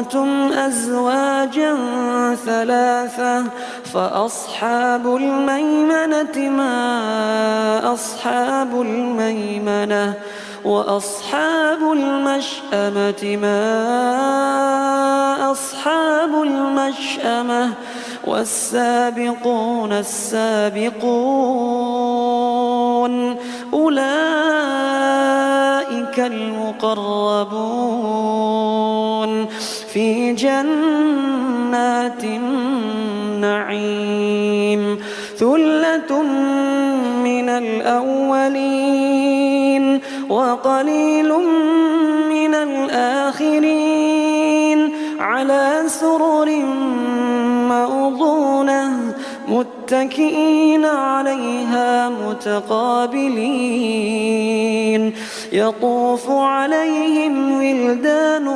كنتم أزواجا ثلاثة فأصحاب الميمنة ما أصحاب الميمنة وأصحاب المشأمة ما أصحاب المشأمة والسابقون السابقون أولئك المقربون في جنات النعيم ثلة من الأولين وقليل من الآخرين على سرر موضونة متكئين عليها متقابلين يطوف عليهم ولدان